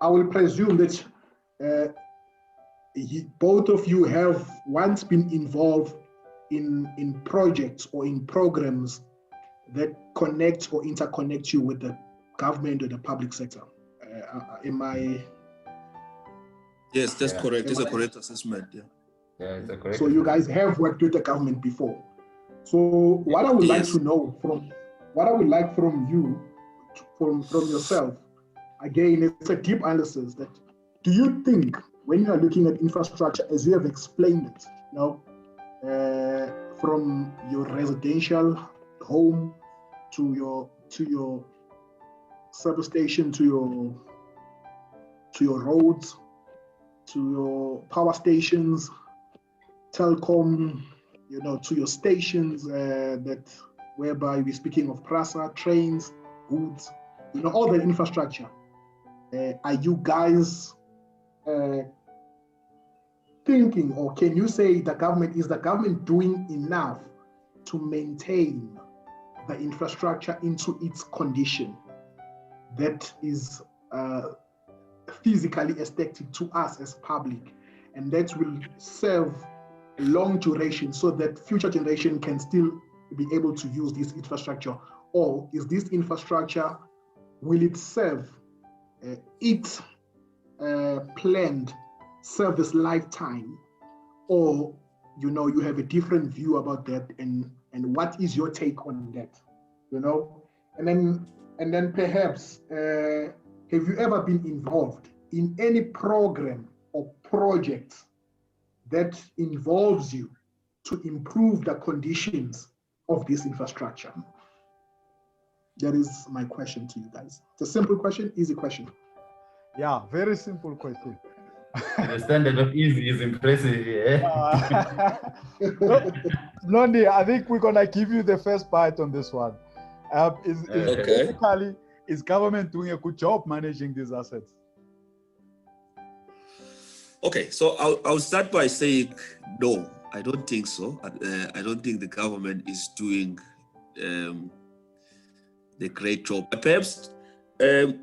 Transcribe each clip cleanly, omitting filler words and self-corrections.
I will presume that both of you have once been involved in projects or in programs that connect or interconnect you with the government or the public sector. Am I? Yes, that's correct. It's a correct assessment. Yeah. Yeah, it's a correct. So you guys have worked with the government before. So what I would like to know from you, from yourself, again, it's a deep analysis. That do you think when you are looking at infrastructure, as you have explained it, from your residential home to your substation, to your roads, to your power stations, telecom, to your stations, that whereby we're speaking of PRASA, trains, goods, all the infrastructure. Are you guys thinking, or can you say is the government doing enough to maintain the infrastructure into its condition that is physically aesthetic to us as public, and that will serve a long duration so that future generation can still be able to use this infrastructure? Or is this infrastructure, will it serve its planned service lifetime? Or you have a different view about that, and what is your take on that? And then perhaps have you ever been involved in any program or project that involves you to improve the conditions of this infrastructure? That is my question to you guys. It's a simple question, easy question. Yeah, very simple question. The standard of easy is impressive. Yeah. Mlondi, I think we're gonna give you the first bite on this one. Is government doing a good job managing these assets? Okay, so I'll start by saying no, I don't think so. I don't think the government is doing the great job. Perhaps let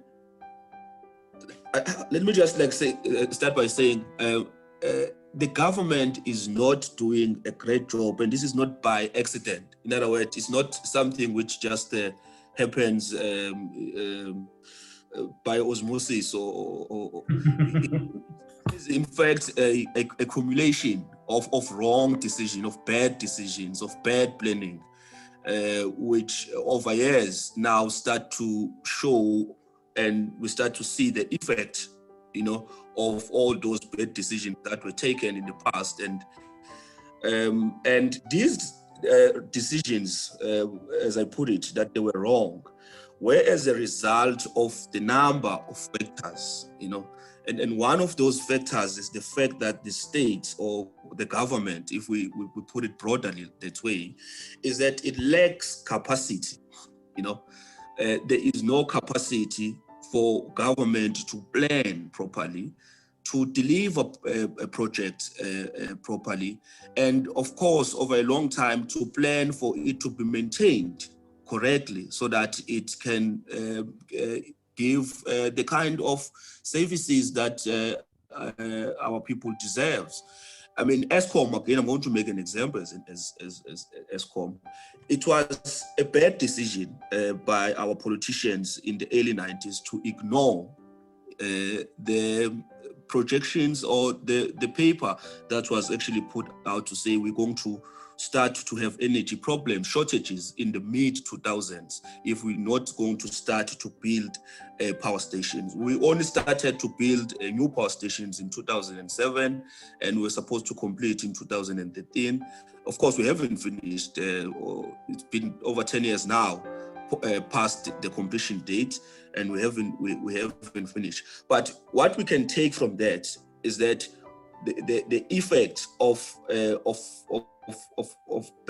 me just start by saying the government is not doing a great job, and this is not by accident. In other words, it's not something which just happens by osmosis, or is in fact a accumulation of wrong decisions, of bad decisions, of bad planning, which over years now start to show, and we start to see the effect, of all those bad decisions that were taken in the past. And these decisions, as I put it, that they were wrong, were as a result of the number of factors, and one of those factors is the fact that the state or the government, if we put it broadly that way, is that it lacks capacity. There is no capacity for government to plan properly, to deliver a project properly, and of course, over a long time, to plan for it to be maintained correctly so that it can give the kind of services that our people deserves. I mean, ESCOM, again, I'm going to make an example as ESCOM. It was a bad decision by our politicians in the early 90s to ignore the projections or the paper that was actually put out to say we're going to start to have energy problems, shortages in the mid-2000s if we're not going to start to build power stations. We only started to build new power stations in 2007, and we're supposed to complete in 2013. Of course, we haven't finished. It's been over 10 years now past the completion date, and we haven't finished. But what we can take from that is that the effect of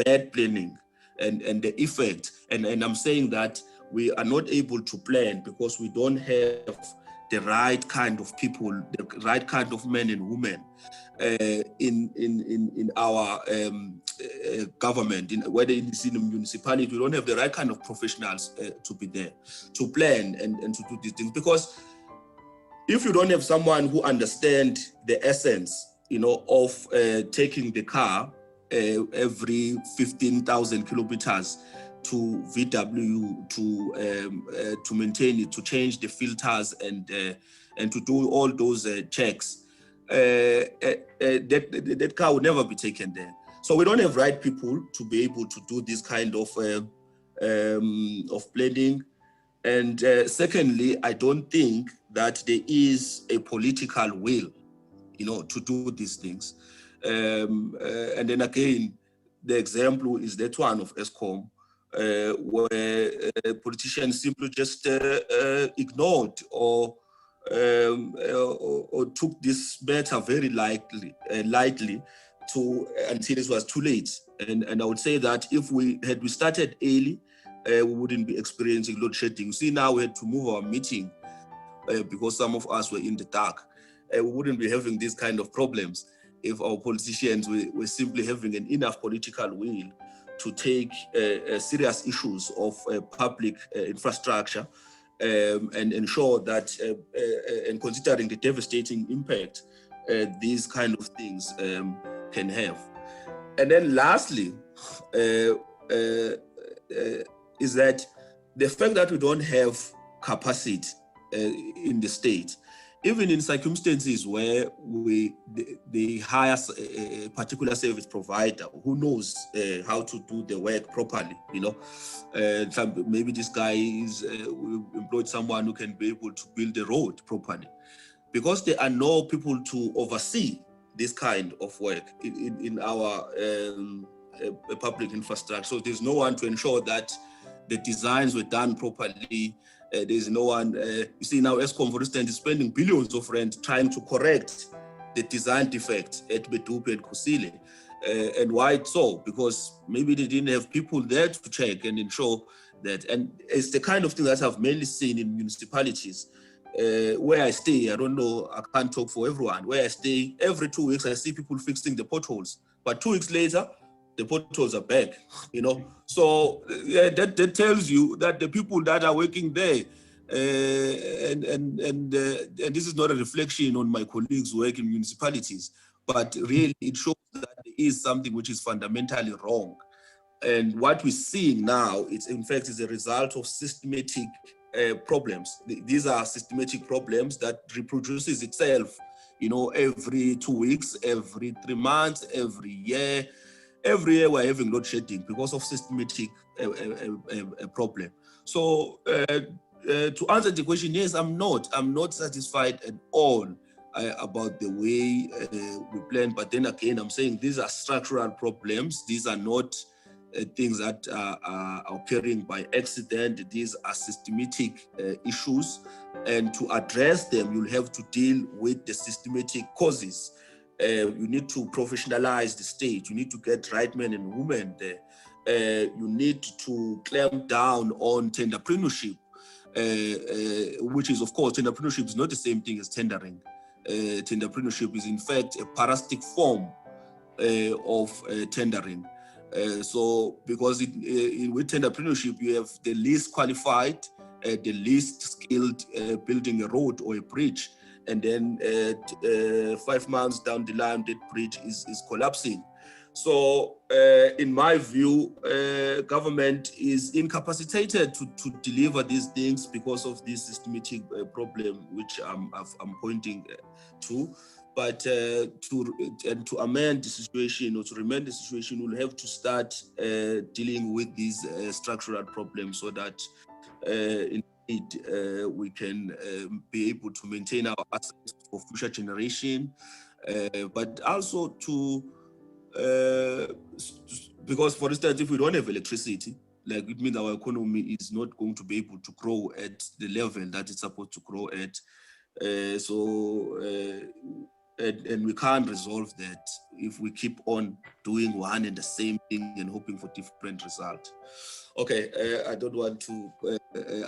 bad planning and the effect, and I'm saying that we are not able to plan because we don't have the right kind of people, the right kind of men and women in our government, whether it's in a municipality. We don't have the right kind of professionals to be there to plan and to do these things, because if you don't have someone who understands the essence, of taking the car every 15,000 kilometers to VW to maintain it, to change the filters and to do all those checks, that car will never be taken there. So we don't have right people to be able to do this kind of planning. And secondly, I don't think that there is a political will, to do these things. And then again, the example is that one of ESCOM, where politicians simply just ignored or took this matter very lightly until it was too late. And I would say that if we started early, we wouldn't be experiencing load shedding. See, now we had to move our meeting because some of us were in the dark. We wouldn't be having these kind of problems if our politicians were simply having enough political will to take serious issues of public infrastructure and ensure that, and considering the devastating impact these kind of things can have. And then lastly, is that the fact that we don't have capacity in the state, even in circumstances where they hire a particular service provider who knows how to do the work properly, maybe this guy employed someone who can be able to build the road properly, because there are no people to oversee this kind of work in our public infrastructure. So there's no one to ensure that the designs were done properly. There's no one, you see now ESCOM, for instance, is spending billions of rand trying to correct the design defect at Medupi and Cele. And why so? Because maybe they didn't have people there to check and ensure that. And it's the kind of thing that I've mainly seen in municipalities. Where I stay, I don't know, I can't talk for everyone. Where I stay, every 2 weeks, I see people fixing the potholes. But 2 weeks later, the potholes are back, So that tells you that the people that are working there, and this is not a reflection on my colleagues who work in municipalities, but really it shows that there is something which is fundamentally wrong. And what we're seeing now, it's in fact is a result of systematic problems. These are systematic problems that reproduces itself, every 2 weeks, every 3 months, every year. Every year we're having load shedding because of systematic problem. So to answer the question, yes, I'm not satisfied at all about the way we plan. But then again, I'm saying these are structural problems. These are not things that are occurring by accident. These are systematic issues. And to address them, you'll have to deal with the systematic causes. You need to professionalize the state. You need to get right men and women there. You need to clamp down on tenderpreneurship, which is, of course, tenderpreneurship is not the same thing as tendering. Tenderpreneurship is, in fact, a parasitic form of tendering. So, because with tenderpreneurship, you have the least qualified, the least skilled building a road or a bridge. And then 5 months down the line, that bridge is collapsing. So in my view, government is incapacitated to deliver these things because of this systematic problem, which I'm pointing to. But to amend the situation or to remain the situation, we'll have to start dealing with these structural problems so that we can be able to maintain our assets for future generation, but also to, because for instance, if we don't have electricity, like it means our economy is not going to be able to grow at the level that it's supposed to grow at. And we can't resolve that if we keep on doing one and the same thing and hoping for different results. Okay, I don't want to,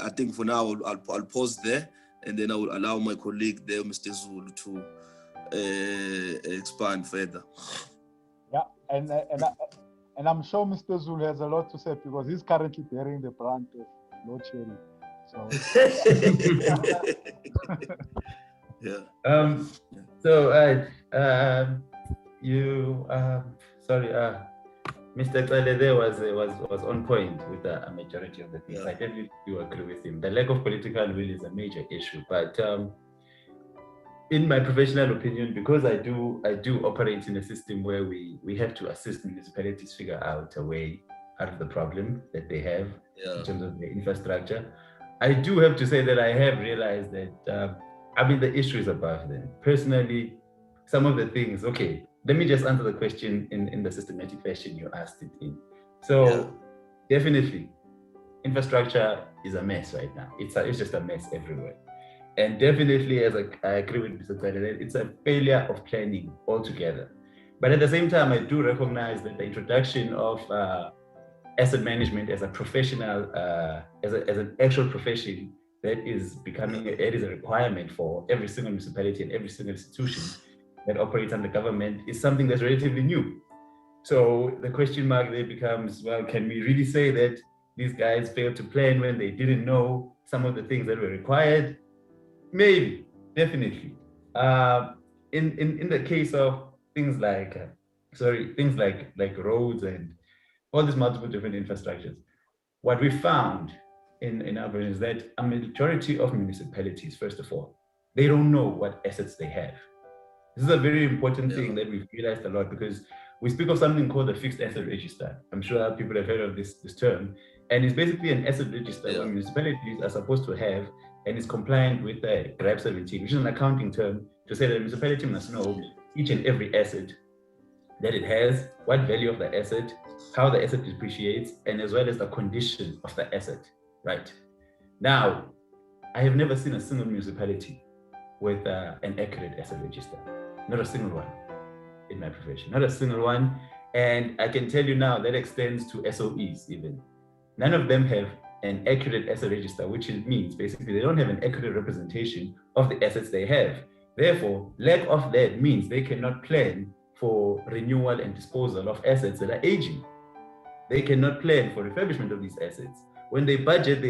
I think for now I'll pause there, and then I will allow my colleague there, Mr. Zulu, to expand further. Yeah, and I'm sure Mr. Zulu has a lot to say because he's currently bearing the brunt of load shedding. So Yeah. So sorry, Mr. Cele there was on point with a majority of the things. Yeah. I definitely do agree with him. The lack of political will is a major issue, but in my professional opinion, because I do operate in a system where we have to assist municipalities figure out a way out of the problem that they have in terms of the infrastructure. I do have to say that I have realized that the issue is above them. Personally, some of the things, okay, let me just answer the question in the systematic fashion you asked it in. So definitely, infrastructure is a mess right now. It's just a mess everywhere. And definitely, as I agree with Mr. Cele, it's a failure of planning altogether. But at the same time, I do recognize that the introduction of asset management as a professional, as an actual profession that is becoming, it is a requirement for every single municipality and every single institution that operates under government is something that's relatively new. So the question mark there becomes, well, can we really say that these guys failed to plan when they didn't know some of the things that were required? Maybe, definitely. In the case of things like, like roads and all these multiple different infrastructures, what we found in our version is that a majority of municipalities, first of all, they don't know what assets they have. This is a very important thing that we've realized a lot, because we speak of something called the fixed asset register. I'm sure people have heard of this term. And it's basically an asset register where municipalities are supposed to have, and is compliant with the GRAB 17, which is an accounting term to say that the municipality must know each and every asset that it has, what value of the asset, how the asset depreciates, and as well as the condition of the asset, right? Now, I have never seen a single municipality with an accurate asset register. Not a single one in my profession, not a single one. And I can tell you now that extends to SOEs even. None of them have an accurate asset register, which means basically they don't have an accurate representation of the assets they have. Therefore, lack of that means they cannot plan for renewal and disposal of assets that are aging. They cannot plan for refurbishment of these assets. When they budget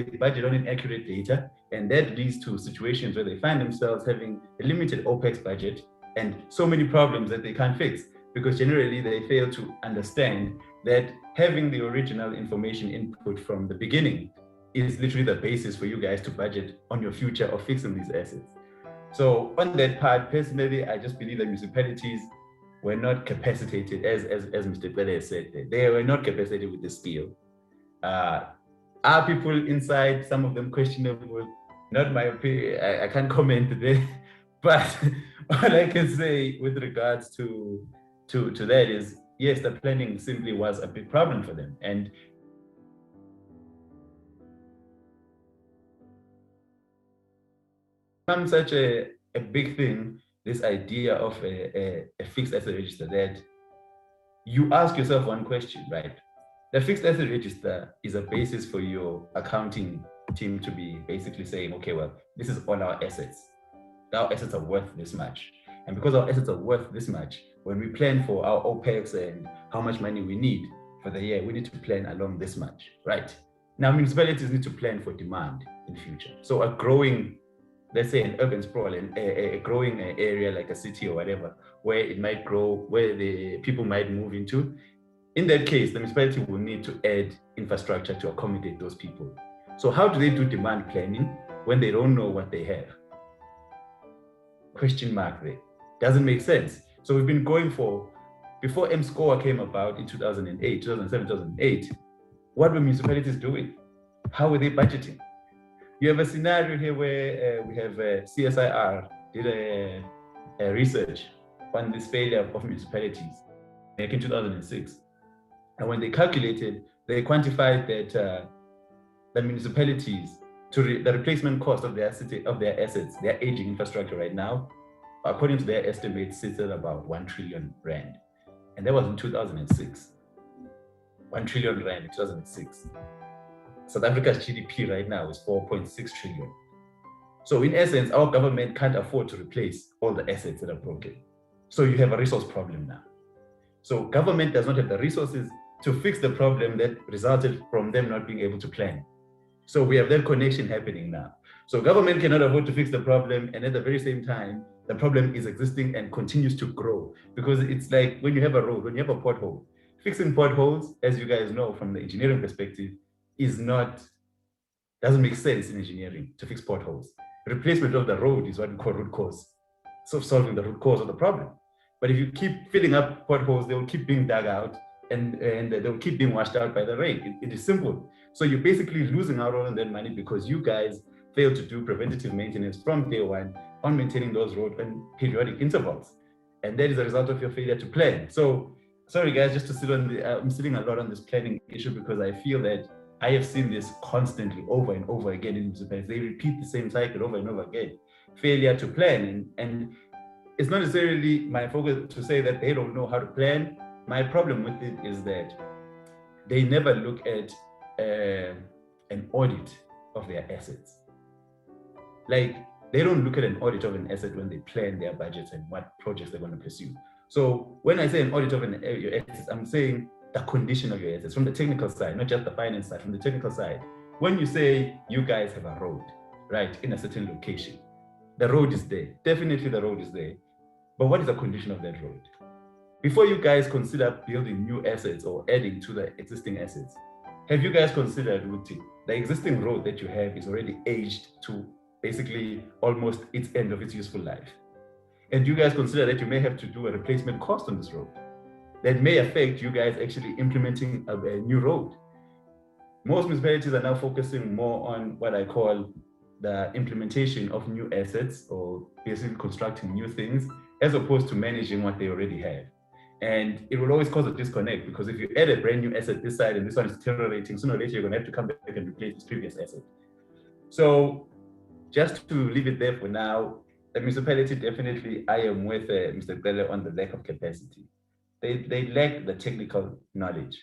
on inaccurate data, and that leads to situations where they find themselves having a limited OPEX budget and so many problems that they can't fix, because generally they fail to understand that having the original information input from the beginning is literally the basis for you guys to budget on your future of fixing these assets. So on that part, personally, I just believe that municipalities were not capacitated, as Mr. Cele said, they were not capacitated with the skill. Are people inside, some of them questionable? Not my opinion, I can't comment today, but all I can say with regards to that is, yes, the planning simply was a big problem for them. And becomes such a big thing, this idea of a fixed asset register, that you ask yourself one question, right? The fixed asset register is a basis for your accounting team to be basically saying, okay, well, this is all our assets. Our assets are worth this much. And because our assets are worth this much, when we plan for our OPEX and how much money we need for the year, we need to plan along this much, right? Now, municipalities need to plan for demand in the future. So a growing, let's say an urban sprawl, a growing area like a city or whatever, where it might grow, where the people might move into, in that case, the municipality will need to add infrastructure to accommodate those people. So how do they do demand planning when they don't know what they have? Question mark there. Doesn't make sense. So we've been going for, before M-Score came about in 2008, 2007, 2008, what were municipalities doing? How were they budgeting? You have a scenario here where we have CSIR did a research on this failure of municipalities back in 2006. And when they calculated, they quantified that the municipalities, the replacement cost of their assets, their aging infrastructure right now, according to their estimates, sits at about 1 trillion rand. And that was in 2006. 1 trillion rand in 2006. South Africa's GDP right now is 4.6 trillion. So in essence, our government can't afford to replace all the assets that are broken. So you have a resource problem now. So government does not have the resources to fix the problem that resulted from them not being able to plan. So we have that connection happening now. So government cannot afford to fix the problem, and at the very same time, the problem is existing and continues to grow. Because it's like when you have a road, when you have a pothole, fixing potholes, as you guys know from the engineering perspective, doesn't make sense in engineering to fix potholes. Replacement of the road is what we call root cause. So solving the root cause of the problem. But if you keep filling up potholes, they will keep being dug out and they will keep being washed out by the rain. It is simple. So you're basically losing out on that money because you guys fail to do preventative maintenance from day one on maintaining those roads on periodic intervals. And that is a result of your failure to plan. So sorry guys, just to sit on I'm sitting a lot on this planning issue because I feel that I have seen this constantly over and over again in municipalities. They repeat the same cycle over and over again. Failure to plan. And it's not necessarily my focus to say that they don't know how to plan. My problem with it is that they never look at an audit of their assets. Like, they don't look at an audit of an asset when they plan their budgets and what projects they're going to pursue. So when I say an audit of your assets, I'm saying the condition of your assets from the technical side, not just the finance side, from the technical side. When you say you guys have a road, right, in a certain location, the road is there. Definitely the road is there. But what is the condition of that road? Before you guys consider building new assets or adding to the existing assets, have you guys considered, Ruti, the existing road that you have is already aged to basically almost its end of its useful life? And do you guys consider that you may have to do a replacement cost on this road that may affect you guys actually implementing a new road? Most municipalities are now focusing more on what I call the implementation of new assets or basically constructing new things as opposed to managing what they already have. And it will always cause a disconnect because if you add a brand new asset this side and this one is deteriorating, sooner or later you're going to have to come back and replace this previous asset. So just to leave it there for now, the municipality definitely, I am with Mr. Cele on the lack of capacity. They lack the technical knowledge.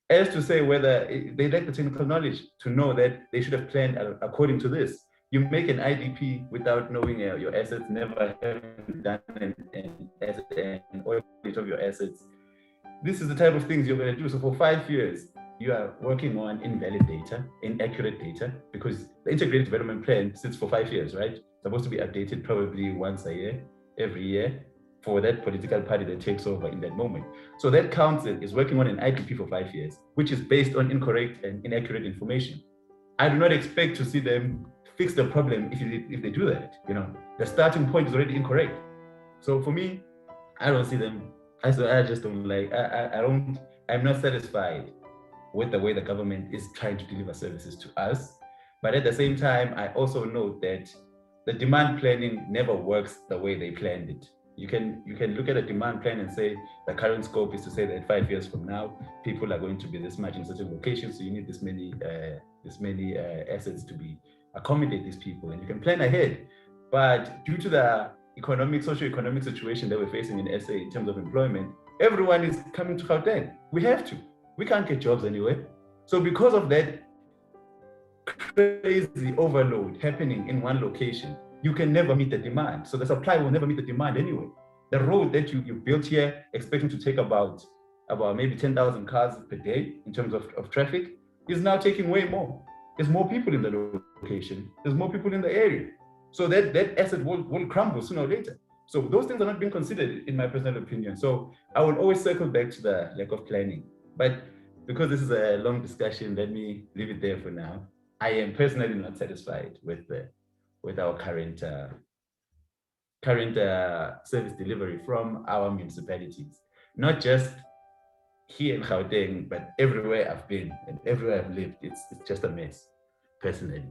As to say whether they lack the technical knowledge to know that they should have planned according to this. You make an IDP without knowing your assets, never having done an audit of your assets. This is the type of things you're going to do. So for 5 years, you are working on invalid data, inaccurate data, because the integrated development plan sits for 5 years, right? It's supposed to be updated probably once a year, every year, for that political party that takes over in that moment. So that council is working on an IDP for 5 years, which is based on incorrect and inaccurate information. I do not expect to see them fix the problem if they do that. You know, the starting point is already incorrect. So for me, I don't see them. I just don't like. I'm not satisfied with the way the government is trying to deliver services to us. But at the same time, I also note that the demand planning never works the way they planned it. You can look at a demand plan and say the current scope is to say that 5 years from now, people are going to be this much in certain locations, so you need this many assets to be accommodate these people, and you can plan ahead. But due to the socio-economic situation that we're facing in SA in terms of employment, everyone is coming to Gauteng. We can't get jobs anywhere. So because of that crazy overload happening in one location, you can never meet the demand. So the supply will never meet the demand anyway. The road that you built here, expecting to take about maybe 10,000 cars per day in terms of traffic, is now taking way more. There's more people in the location. There's more people in the area. So that asset will crumble sooner or later. So those things are not being considered, in my personal opinion. So I will always circle back to the lack of planning. But because this is a long discussion, let me leave it there for now. I am personally not satisfied with our current service delivery from our municipalities. Not just here in Gauteng, but everywhere I've been and everywhere I've lived, it's just a mess, personally.